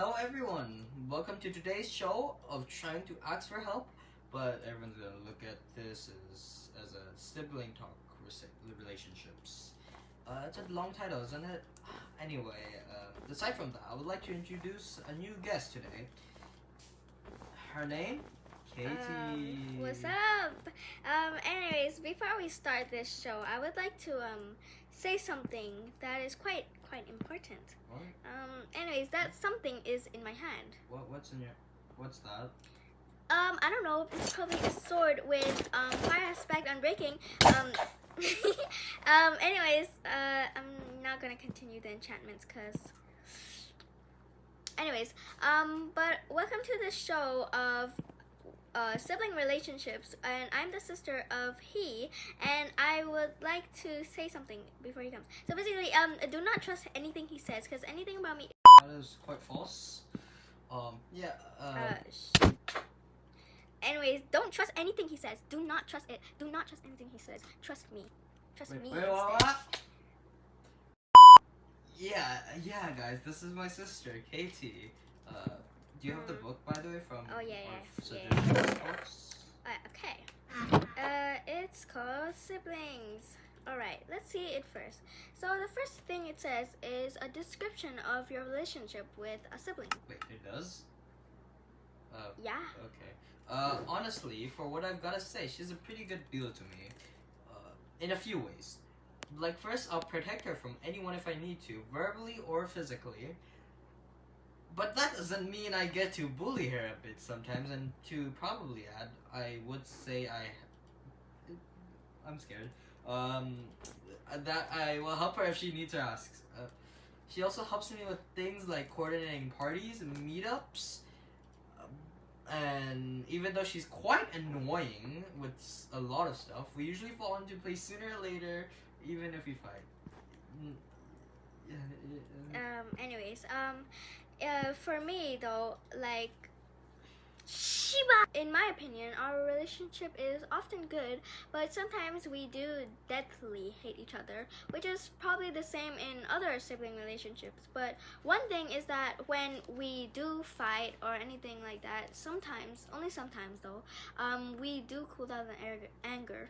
Hello everyone, welcome to today's show of trying to ask for help, but everyone's gonna look at this as a sibling talk relationships. It's a long title, isn't it? Anyway, aside from that, I would like to introduce a new guest today. Her name? Katie. What's up? Anyways, before we start this show, I would like to say something that is quite important. What? Anyways, that something is in my hand. What's that? I don't know. It's probably a sword with fire aspect unbreaking. Anyways, I'm not gonna continue the enchantments because. Anyways, but welcome to the show of sibling relationships, and I'm the sister of he, and I would like to say something before he comes. So basically, do not trust anything he says, because anything about me. That is quite false. Anyways, don't trust anything he says. Do not trust it. Do not trust anything he says. Trust me. Trust me. Wait, what? Yeah, guys, this is my sister, Katie. Do you have the book, by the way, from yeah. Okay. It's called Siblings. Alright, let's see it first. So the first thing it says is a description of your relationship with a sibling. Wait, it does? Yeah. Okay. Honestly, for what I've gotta say, she's a pretty good deal to me. In a few ways. Like, first, I'll protect her from anyone if I need to, verbally or physically. But that doesn't mean I get to bully her a bit sometimes, and to probably add, I would say I'm scared. That I will help her if she needs or asks. She also helps me with things like coordinating parties and meetups. And even though she's quite annoying with a lot of stuff, we usually fall into place sooner or later, even if we fight. For me though, like Shiba, in my opinion, our relationship is often good, but sometimes we do deathly hate each other, which is probably the same in other sibling relationships. But one thing is that when we do fight or anything like that, sometimes, only sometimes though, we do cool down the anger,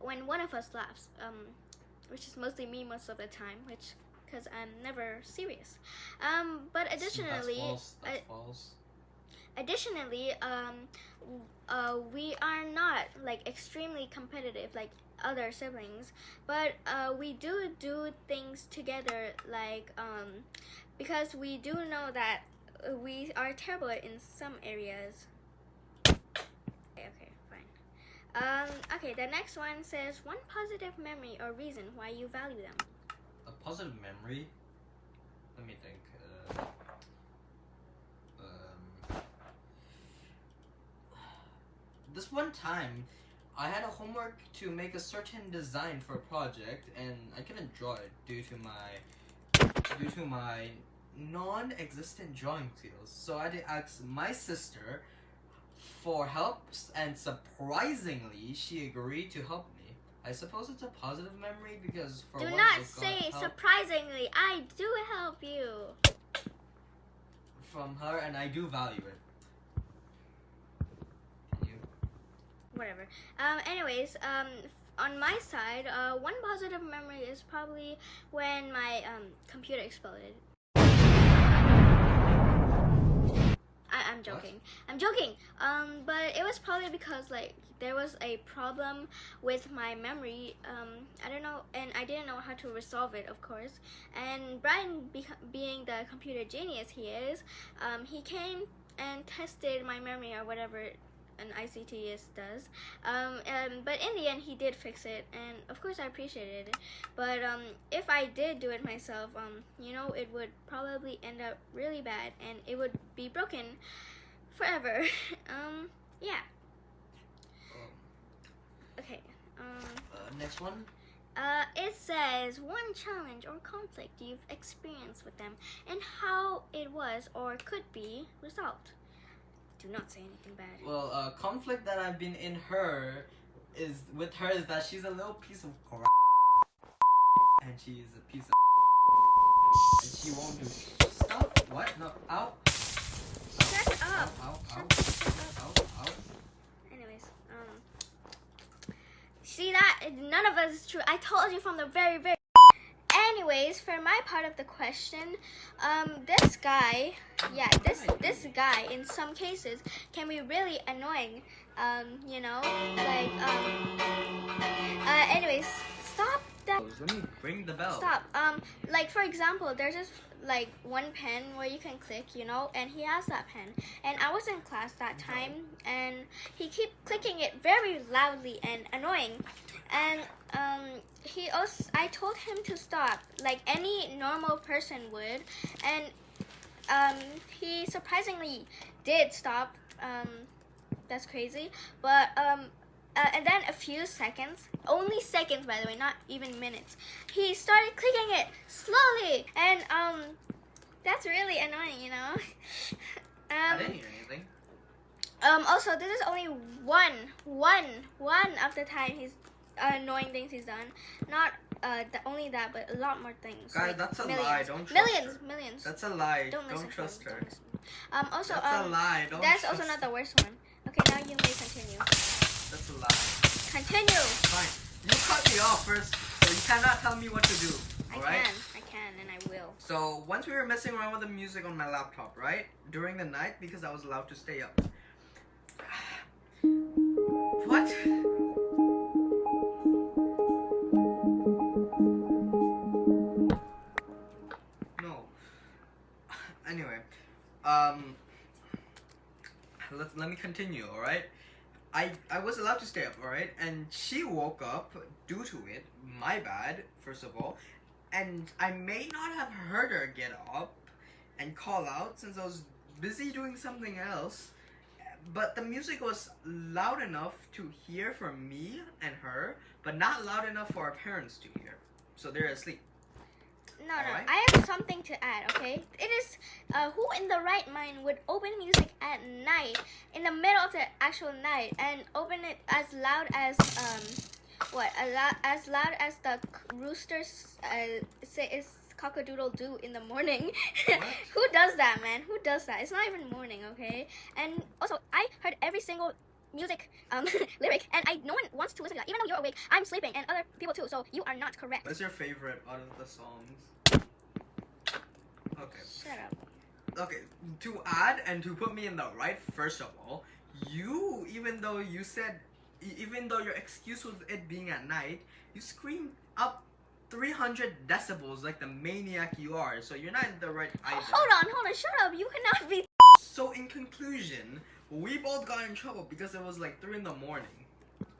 when one of us laughs, which is mostly me most of the time, because I'm never serious. But additionally, That's false. Additionally, we are not like extremely competitive like other siblings, but we do things together, like because we do know that we are terrible in some areas. Okay, fine. Okay, the next one says one positive memory or reason why you value them. A positive memory? Let me think. This one time, I had a homework to make a certain design for a project, and I couldn't draw it due to my non-existent drawing skills. So I had to ask my sister for help, and surprisingly, she agreed to help me. I suppose it's a positive memory because for do once not I've say got help surprisingly. I do help you from her, and I do value it. Whatever. Anyways, on my side, one positive memory is probably when my computer exploded. I'm joking. What? I'm joking. But it was probably because like there was a problem with my memory. I don't know, and I didn't know how to resolve it, of course. And Brian, being the computer genius he is, he came and tested my memory or whatever an ICTist does, but in the end he did fix it, and of course I appreciated it. But if I did do it myself, it would probably end up really bad, and it would be broken forever. Yeah. Okay. Next one. It says one challenge or conflict you've experienced with them, and how it was or could be resolved. Do not say anything bad. Well, conflict that I've been in is that she's a little piece of crap, and she's a piece of and she won't do stuff What? No. Ow. Shut up. Ow. Ow. Shut up. Ow. Ow. Anyways, see that? None of us is true. I told you from the very. Anyways, for my part of the question, this guy, this guy in some cases can be really annoying. You know, like anyways, stop that. Let me ring the bell. Stop. Like for example, there's this like one pen where you can click, you know, and he has that pen. And I was in class that time, and he keep clicking it very loudly and annoying. And I told him to stop, like any normal person would, and he surprisingly did stop. That's crazy, but and then a few seconds, only seconds by the way, not even minutes, he started clicking it slowly, and that's really annoying, you know. I didn't hear anything. Also, this is only one of the time he's annoying things he's done. Not only that, but a lot more things. Guys, like that's a millions. lie. Don't trust Millions. That's a lie. Don't trust her. Also, that's a lie. Don't that's trust. also not the worst one. Okay, now you may continue. That's a lie. Continue. Fine. You cut me off first, so you cannot tell me what to do. Alright? I can, and I will. So, once we were messing around with the music on my laptop, right? During the night, because I was allowed to stay up. What? No. Anyway, let me continue, alright? I was allowed to stay up, alright? And she woke up due to it, my bad, first of all. And I may not have heard her get up and call out since I was busy doing something else. But the music was loud enough to hear for me and her, but not loud enough for our parents to hear. So they're asleep. No, Alright. I have something to add, okay? It is, who in the right mind would open music at night, in the middle of the actual night, and open it as loud as, as loud as the roosters, is cock-a-doodle-doo in the morning? Who does that, man? Who does that? It's not even morning, okay? And also, I heard every single music lyric, and no one wants to listen to that. Even though you're awake, I'm sleeping, and other people too, so you are not correct. What's your favorite out of the songs? Okay. Shut up. Okay, to add and to put me in the right, first of all, even though your excuse was it being at night, you screamed up 300 decibels like the maniac you are, so you're not in the right either. Hold on, shut up, you cannot be. So in conclusion, we both got in trouble because it was like 3 in the morning.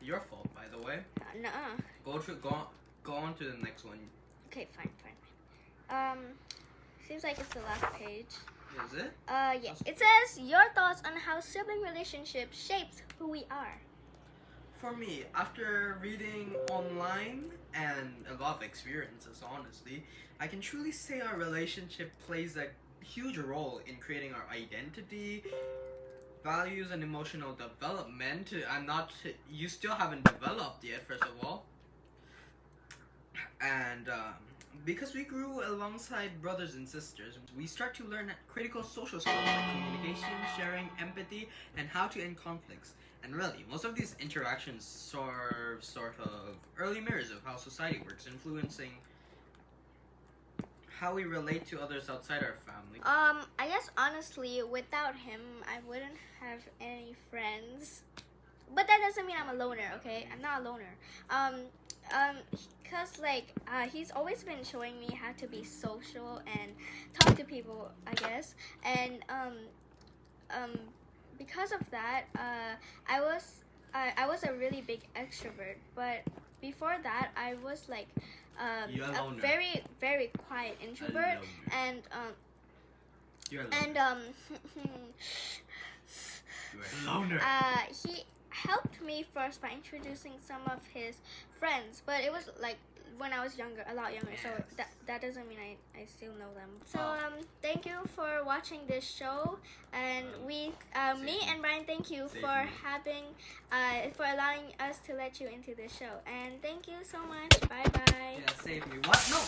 Your fault, by the way. Nuh-uh. Go on to the next one. Okay, fine. Seems like it's the last page. Is it? Yeah. It says your thoughts on how sibling relationship shapes who we are. For me, after reading online and a lot of experiences, honestly, I can truly say our relationship plays a huge role in creating our identity, values, and emotional development. You still haven't developed yet, first of all. And because we grew alongside brothers and sisters, we start to learn critical social skills like communication, sharing, empathy, and how to end conflicts. And really, most of these interactions serve sort of early mirrors of how society works, influencing how we relate to others outside our family. I guess honestly, without him, I wouldn't have any friends. But that doesn't mean I'm a loner, okay? I'm not a loner. Because like he's always been showing me how to be social and talk to people, I guess. And because of that, I was a really big extrovert. But before that, I was like a very, very quiet introvert. And You're a loner. He helped me first by introducing some of his friends, but it was like when I was younger, a lot younger, so that doesn't mean I still know them. So thank you for watching this show, and me and Brian, thank you for for allowing us to let you into this show, and thank you so much. Bye bye. Yeah, save me. What? No.